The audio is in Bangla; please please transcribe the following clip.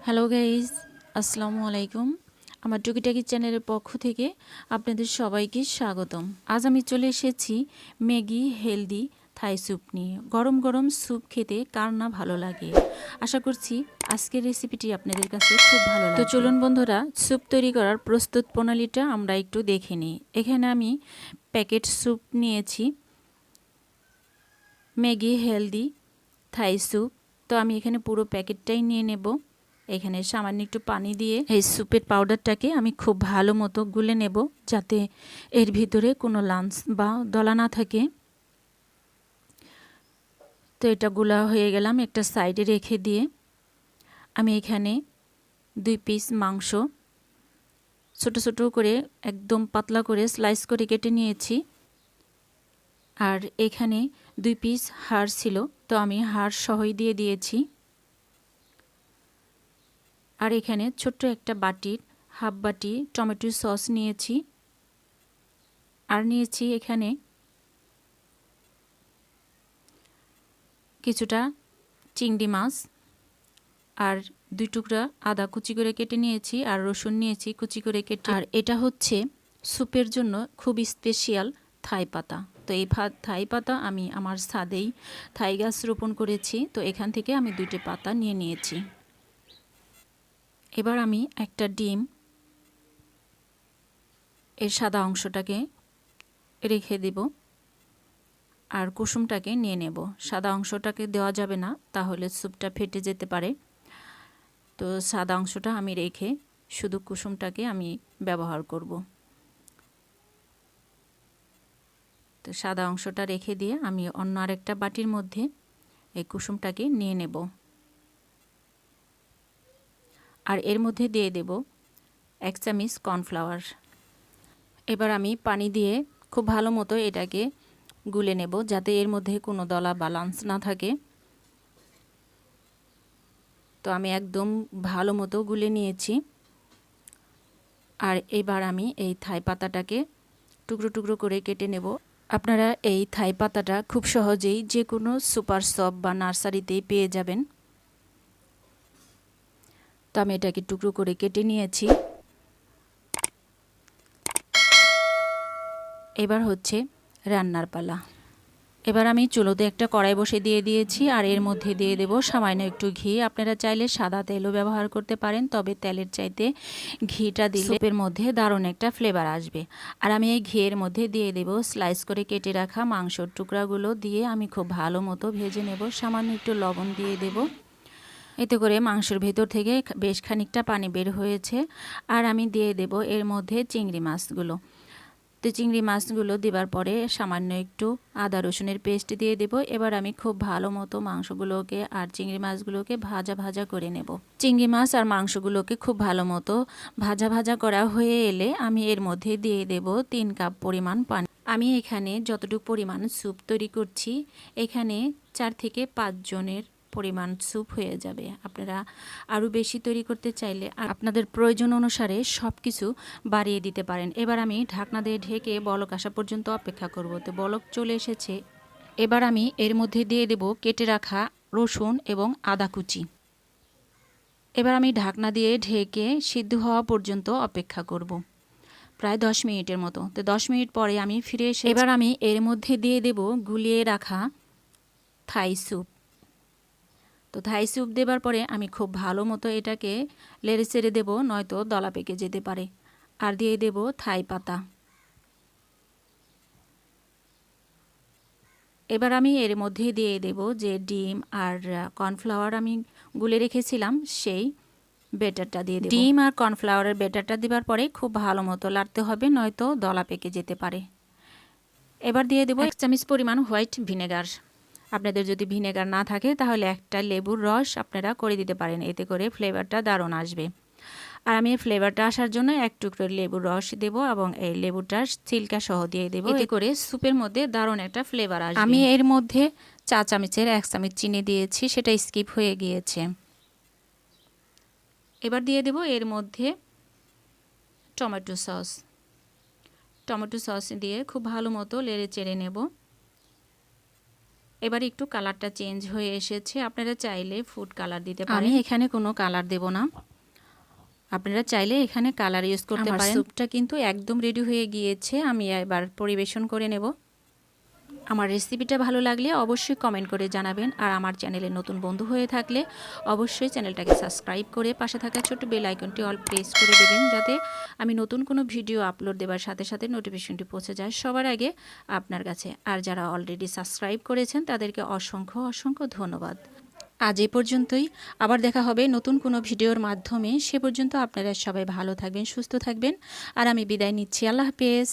হ্যালো গাইস, আসসালামু আলাইকুম। আমার টুকি টাকি চ্যানেলের পক্ষ থেকে আপনাদের সবাইকে স্বাগতম। আজ আমি চলে এসেছি ম্যাগি হেলদি থাই স্যুপ নিয়ে। গরম গরম স্যুপ খেতে কার না ভালো লাগে। আশা করছি আজকের রেসিপিটি আপনাদের কাছে খুব ভালো লাগবে। তো চলুন বন্ধুরা, স্যুপ তৈরি করার প্রস্তুত প্রণালীটা আমরা একটু দেখে নিই। এখানে আমি প্যাকেট স্যুপ নিয়েছি, ম্যাগি হেলদি থাই স্যুপ। তো আমি এখানে পুরো প্যাকেটটাই নিয়ে নেব। এখানে সামান্য একটু পানি দিয়ে এই স্যুপের পাউডারটাকে আমি খুব ভালো মতো গুলে নেব, যাতে এর ভিতরে কোনো লাম্পস বা দলা না থাকে। তো এটা গুলা হয়ে গেলাম, একটা সাইডে রেখে দিয়ে আমি এখানে 2 পিস মাংস ছোট ছোট করে একদম পাতলা করে স্লাইস করে কেটে নিয়েছি। আর এখানে 2 পিস হাড় ছিল, তো আমি হাড় সহই দিয়ে দিয়েছি। আর এখানে ছোট্ট একটা বাটির হাফ বাটি টমেটো সস নিয়েছি। আর নিয়েছি এখানে কিছুটা চিংড়ি মাছ, আর 2 টুকরা আদা কুচি করে কেটে নিয়েছি, আর রসুন নিয়েছি কুচি করে কেটে। আর এটা হচ্ছে স্যুপের জন্য খুব স্পেশাল থাই পাতা। তো এই থাই পাতা আমি আমার ছাদেই থাই গাছ রোপণ করেছি, তো এখান থেকে আমি 2টি পাতা নিয়ে নিয়েছি। এবার আমি একটা ডিম এর সাদা অংশটাকে রেখে দেব, আর কুসুমটাকে নিয়ে নেব। সাদা অংশটাকে দেওয়া যাবে না, তাহলে স্যুপটা ফেটে যেতে পারে। তো সাদা অংশটা আমি রেখে শুধু কুসুমটাকে আমি ব্যবহার করব। তো সাদা অংশটা রেখে দিয়ে আমি অন্য আরেকটা বাটির মধ্যে এই কুসুমটাকে নিয়ে নেব। আর এর মধ্যে দিয়ে দেব 1 চামচ কর্নফ্লাওয়ার। এবার আমি পানি দিয়ে খুব ভালো মতো এটাকে গুলে নেব, যাতে এর মধ্যে কোনো দলা বা লাম্পস না থাকে। তো আমি একদম ভালো মতো গুলে নিয়েছি। আর এবার আমি এই থাই পাতাটাকে টুকরো টুকরো করে কেটে নেব। আপনারা এই থাই পাতাটা খুব সহজেই যে কোনো সুপার শপ বা নার্সারিতেই পেয়ে যাবেন। তো আমি এটাকে টুকরো করে কেটে নিয়েছি। এবার হচ্ছে রান্নার পালা। এবার আমি চুলোতে একটা কড়াই বসে দিয়ে দিয়েছি, আর এর মধ্যে দিয়ে দেব সামান্য একটু ঘি। আপনারা চাইলে সাদা তেলও ব্যবহার করতে পারেন, তবে তেলের চাইতে ঘিটা দিলে স্যুপের মধ্যে দারুণ একটা ফ্লেভার আসবে। আর আমি এই ঘিয়ের মধ্যে দিয়ে দেব স্লাইস করে কেটে রাখা মাংসর টুকরাগুলো দিয়ে আমি খুব ভালো মতো ভেজে নেব। সামান্য একটু লবণ দিয়ে দেব, এতে করে মাংসের ভেতর থেকে বেশ খানিকটা পানি বের হয়েছে। আর আমি দিয়ে দেব এর মধ্যে চিংড়ি মাছগুলো। তো চিংড়ি মাছগুলো দেওয়ার পরে সামান্য একটু আদা রসুনের পেস্ট দিয়ে দেব। এবার আমি খুব ভালো মতো মাংসগুলোকে আর চিংড়ি মাছগুলোকে ভাজা ভাজা করে নেব। চিংড়ি মাছ আর মাংসগুলোকে খুব ভালো মতো ভাজা ভাজা করা হয়ে এলে আমি এর মধ্যে দিয়ে দেব 3 কাপ পরিমাণ পানি। আমি এখানে যতটুকু পরিমাণ স্যুপ তৈরি করছি, এখানে 4 থেকে 5 জনের পরিমাণ স্যুপ হয়ে যাবে। আপনারা আরও বেশি তৈরি করতে চাইলে আপনাদের প্রয়োজন অনুসারে সব কিছু বাড়িয়ে দিতে পারেন। এবার আমি ঢাকনা দিয়ে ঢেকে বলক আসা পর্যন্ত অপেক্ষা করব। তো বলক চলে এসেছে। এবার আমি এর মধ্যে দিয়ে দেব কেটে রাখা রসুন এবং আদা কুচি। এবার আমি ঢাকনা দিয়ে ঢেকে সিদ্ধ হওয়া পর্যন্ত অপেক্ষা করব, প্রায় 10 মিনিটের মতো। তো 10 মিনিট পরে আমি ফিরে এসে এবার আমি এর মধ্যে দিয়ে দেব গুলিয়ে রাখা থাই স্যুপ। তো থাই স্যুপ দেবার পরে আমি খুব ভালো মতো এটাকে লেড়ে চেড়ে দেবো, নয়তো দলা পেকে যেতে পারে। আর দিয়ে দেব থাই পাতা। এবার আমি এর মধ্যে দিয়ে দেব যে ডিম আর কর্নফ্লাওয়ার আমি গুলে রেখেছিলাম, সেই ব্যাটারটা দিয়ে দেব। ডিম আর কর্নফ্লাওয়ারের ব্যাটারটা দেবার পরে খুব ভালো মতো লাড়তে হবে, নয়তো দলা পেকে যেতে পারে। এবার দিয়ে দেব 1 চামচ পরিমাণ হোয়াইট ভিনেগার। আপনাদের যদি ভিনেগার না থাকে তাহলে একটা লেবুর রস আপনারা করে দিতে পারেন, এতে করে ফ্লেভারটা দারুণ আসবে। আর আমি ফ্লেভারটা আসার জন্য 1 টুকরো লেবুর রস দেব, এবং এই লেবুটার ছিলকা সহ দিয়ে দেব, এতে করে স্যুপের মধ্যে দারুণ একটা ফ্লেভার আসবে। আমি এর মধ্যে 4 চামচের 1 চামচ চিনি দিয়েছি, সেটা স্কিপ হয়ে গিয়েছে। এবার দিয়ে দেব এর মধ্যে টমেটো সস। টমেটো সস দিয়ে খুব ভালো মতো লেড়ে চেড়ে নেব। এবার একটু কালারটা চেঞ্জ হয়ে এসেছে, আপনারা চাইলে ফুড কালার দিতে পারেন। আমি এখানে কোনো কালার দেব না, আপনারা চাইলে এখানে কালার ইউজ করতে পারেন। আমার স্যুপটা কিন্তু একদম রেডি হয়ে গিয়েছে, আমি এবার পরিবেশন করে নেব। আমার রেসিপিটা ভালো লাগলে অবশ্যই কমেন্ট করে জানাবেন, আর আমার চ্যানেলে নতুন বন্ধু হয়ে থাকলে অবশ্যই চ্যানেলটাকে সাবস্ক্রাইব করে পাশে থাকা ছোট্ট বেল আইকনটি অল প্রেস করে দেবেন, যাতে আমি নতুন কোনো ভিডিও আপলোড দেওয়ার সাথে সাথে নোটিফিকেশনটি পৌঁছে যায় সবার আগে আপনার কাছে। আর যারা অলরেডি সাবস্ক্রাইব করেছেন তাদেরকে অসংখ্য অসংখ্য ধন্যবাদ। আজ এ পর্যন্তই, আবার দেখা হবে নতুন কোনো ভিডিওর মাধ্যমে। সে পর্যন্ত আপনারা সবাই ভালো থাকবেন, সুস্থ থাকবেন, আর আমি বিদায় নিচ্ছি। আল্লাহ হাফেজ।